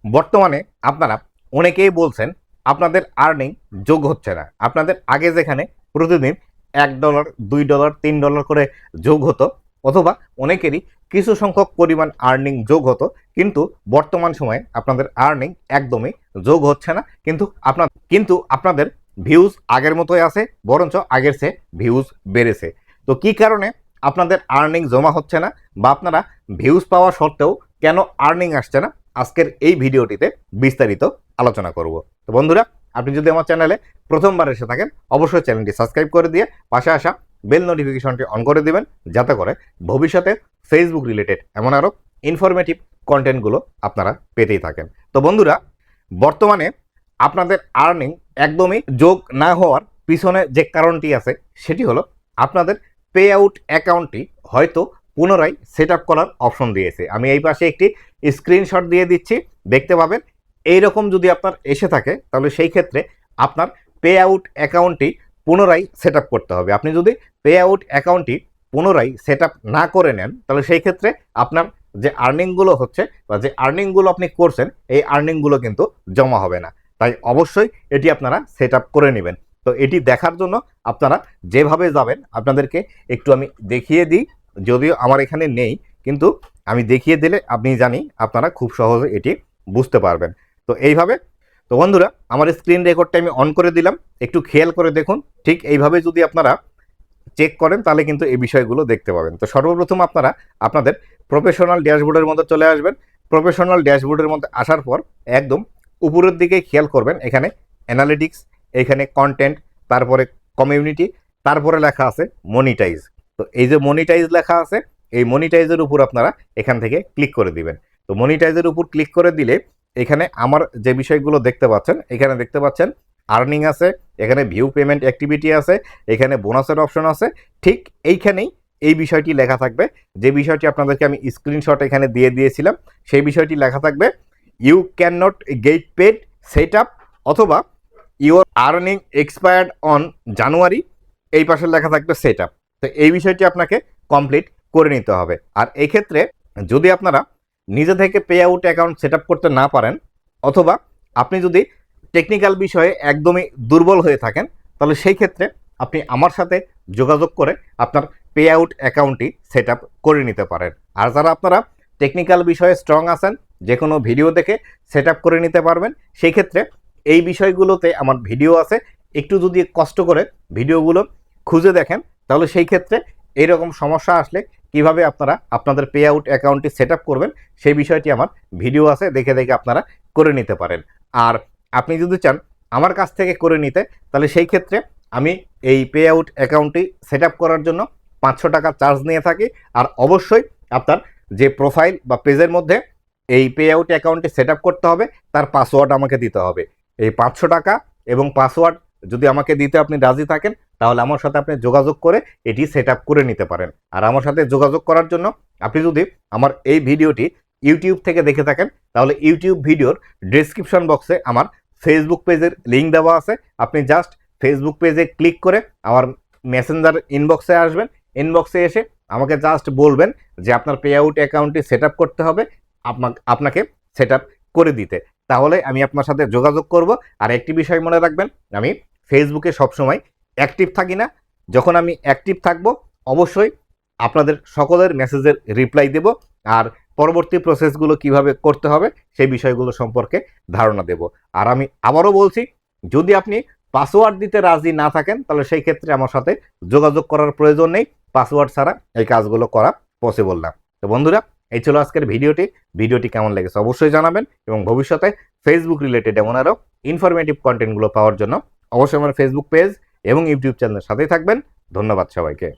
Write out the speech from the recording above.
বর্তমানে আপনারা অনেকেই বলছেন আপনাদের আর্নিং যোগ হচ্ছে না। আপনাদের আগে যেখানে প্রতিদিন $1, $2, $3 করে যোগ হতো, অথবা অনেকেরই কিছু সংখ্যক পরিমাণ আর্নিং যোগ হতো, কিন্তু বর্তমান সময়ে আপনাদের আর্নিং একদমই যোগ হচ্ছে না। কিন্তু আপনাদের ভিউজ আগের মতোই আছে, বরঞ্চ আগের চেয়ে ভিউজ বেড়েছে। তো কি কারণে আপনাদের আর্নিং জমা হচ্ছে না, বা আপনারা ভিউজ পাওয়া সত্ত্বেও কেন আর্নিং আসছে না, আজকের এই ভিডিওটিতে বিস্তারিত আলোচনা করব। তো বন্ধুরা, আপনি যদি আমার চ্যানেলে প্রথমবার এসে থাকেন, অবশ্যই চ্যানেলটি সাবস্ক্রাইব করে দিয়ে পাশে আসা বেল নোটিফিকেশনটি অন করে দিবেন, যাতে করে ভবিষ্যতে ফেসবুক রিলেটেড এমন আরও ইনফরমেটিভ কন্টেন্টগুলো আপনারা পেতেই থাকেন। তো বন্ধুরা, বর্তমানে আপনাদের আর্নিং একদমই যোগ না হওয়ার পিছনে যে কারণটি আছে, সেটি হলো আপনাদের পে আউট অ্যাকাউন্টটি হয়তো পুনরায় সেট আপ করার অপশন দিয়েছে। আমি এই পাশে একটি স্ক্রিনশট দিয়ে দিচ্ছি, দেখতে পাবেন। এইরকম যদি আপনার এসে থাকে, তাহলে সেই ক্ষেত্রে আপনার পে আউট অ্যাকাউন্টটি পুনরায় সেট আপ করতে হবে। আপনি যদি পে আউট অ্যাকাউন্টটি পুনরায় সেট আপ না করে নেন, তাহলে সেই ক্ষেত্রে আপনার যে আর্নিংগুলো হচ্ছে বা যে আর্নিংগুলো আপনি করছেন, এই আর্নিংগুলো কিন্তু জমা হবে না। তাই অবশ্যই এটি আপনারা সেট আপ করে নেবেন। তো এটি দেখার জন্য আপনারা যেভাবে যাবেন, আপনাদেরকে একটু আমি দেখিয়ে দিই, যদিও আমার এখানে নেই, কিন্তু আমি দেখিয়ে দিলে আপনি জানি আপনারা খুব সহজে এটি বুঝতে পারবেন। তো এইভাবে, তো বন্ধুরা, আমার স্ক্রিন রেকর্ডটা আমি অন করে দিলাম, একটু খেয়াল করে দেখুন। ঠিক এইভাবে যদি আপনারা চেক করেন, তাহলে কিন্তু এই বিষয়গুলো দেখতে পাবেন। তো সর্বপ্রথম আপনারা আপনাদের প্রফেশনাল ড্যাশবোর্ডের মধ্যে চলে আসবেন। প্রফেশনাল ড্যাশবোর্ডের মধ্যে আসার পর একদম উপরের দিকে খেয়াল করবেন, এখানে অ্যানালিটিক্স, এখানে কন্টেন্ট, তারপরে কমিউনিটি, তারপরে লেখা আছে মনিটাইজ। তো এই যে মনিটাইজ লেখা আছে, এই মনিটাইজের উপর আপনারা এখান থেকে ক্লিক করে দিবেন। তো মনিটাইজের উপর ক্লিক করে দিলে এখানে আমার যে বিষয়গুলো দেখতে পাচ্ছেন, এখানে দেখতে পাচ্ছেন আর্নিং আছে, এখানে ভিউ পেমেন্ট অ্যাক্টিভিটি আছে, এখানে বোনাসের অপশন আছে। ঠিক এইখানেই এই বিষয়টি লেখা থাকবে, যে বিষয়টি আপনাদেরকে আমি স্ক্রিনশট এখানে দিয়ে দিয়েছিলাম, সেই বিষয়টি লেখা থাকবে you can not get paid set up, অথবা your earning expired on January, এই পাশে লেখা থাকবে সেট আপ। তো এই বিষয়টি আপনাকে কমপ্লিট করে নিতে হবে। আর এই ক্ষেত্রে যদি আপনারা নিজে থেকে pay out account set up করতে না পারেন, অথবা আপনি যদি টেকনিক্যাল বিষয়ে একদমই দুর্বল হয়ে থাকেন, তাহলে সেই ক্ষেত্রে আপনি আমার সাথে যোগাযোগ করে আপনার পে আউট অ্যাকাউন্টটি সেট আপ করে নিতে পারেন। আর যারা আপনারা টেকনিক্যাল বিষয়ে স্ট্রং আছেন, যে কোনো ভিডিও দেখে সেট আপ করে নিতে পারবেন, সেই ক্ষেত্রে এই বিষয়গুলোতে আমার ভিডিও আছে। একটু যদি কষ্ট করে ভিডিওগুলো খুঁজে দেখেন, তাহলে সেই ক্ষেত্রে এইরকম সমস্যা আসলে কিভাবে আপনারা আপনাদের পে আউট অ্যাকাউন্টটি সেট আপ করবেন, সেই বিষয়টি আমার ভিডিও আছে, দেখে দেখে আপনারা করে নিতে পারেন। আর আপনি যদি চান আমার কাছ থেকে করে নিতে, তাহলে সেই ক্ষেত্রে আমি এই পে আউট অ্যাকাউন্টটি সেট আপ করার জন্য 500 টাকা চার্জ নিয়ে থাকি। আর অবশ্যই আপনার যে প্রোফাইল বা পেজের মধ্যে এই পে আউট অ্যাকাউন্টটি সেট আপ করতে হবে, তার পাসওয়ার্ড আমাকে দিতে হবে। এই 500 টাকা এবং পাসওয়ার্ড যদি আমাকে দিতে আপনি রাজি থাকেন, তাহলে আমার সাথে আপনি যোগাযোগ করে এটি সেট আপ করে নিতে পারেন। আর আমার সাথে যোগাযোগ করার জন্য আপনি যদি আমার এই ভিডিওটি ইউটিউব থেকে দেখে থাকেন, তাহলে ইউটিউব ভিডিওর ডেসক্রিপশন বক্সে আমার ফেসবুক পেজের লিঙ্ক দেওয়া আছে। আপনি জাস্ট ফেসবুক পেজে ক্লিক করে আমার মেসেঞ্জার ইনবক্সে আসবেন। ইনবক্সে এসে আমাকে জাস্ট বলবেন যে আপনার পে আউট অ্যাকাউন্টটি সেট আপ করতে হবে, আপনাকে সেট আপ করে দিতে, তাহলে আমি আপনার সাথে যোগাযোগ করব। আর একটি বিষয় মনে রাখবেন, আমি ফেসবুকে সবসময় অ্যাক্টিভ থাকি না। যখন আমি অ্যাক্টিভ থাকব, অবশ্যই আপনাদের সকলের মেসেজের রিপ্লাই দেব, আর পরবর্তী প্রসেসগুলো কিভাবে করতে হবে সেই বিষয়গুলো সম্পর্কে ধারণা দেব। আর আমি আবারও বলছি, যদি আপনি পাসওয়ার্ড দিতে রাজি না থাকেন, তাহলে সেই ক্ষেত্রে আমার সাথে যোগাযোগ করার প্রয়োজন নেই। পাসওয়ার্ড ছাড়া এই কাজগুলো করা পসিবল না। তো বন্ধুরা, এই ছিল আজকের ভিডিওটি কেমন লেগেছে অবশ্যই জানাবেন, এবং ভবিষ্যতে ফেসবুক রিলেটেড এমন আরও ইনফরমেটিভ কন্টেন্টগুলো পাওয়ার জন্য অবশ্যই আমার ফেসবুক পেজ এবং ইউটিউব চ্যানেলের সাথেই থাকবেন। ধন্যবাদ সবাইকে।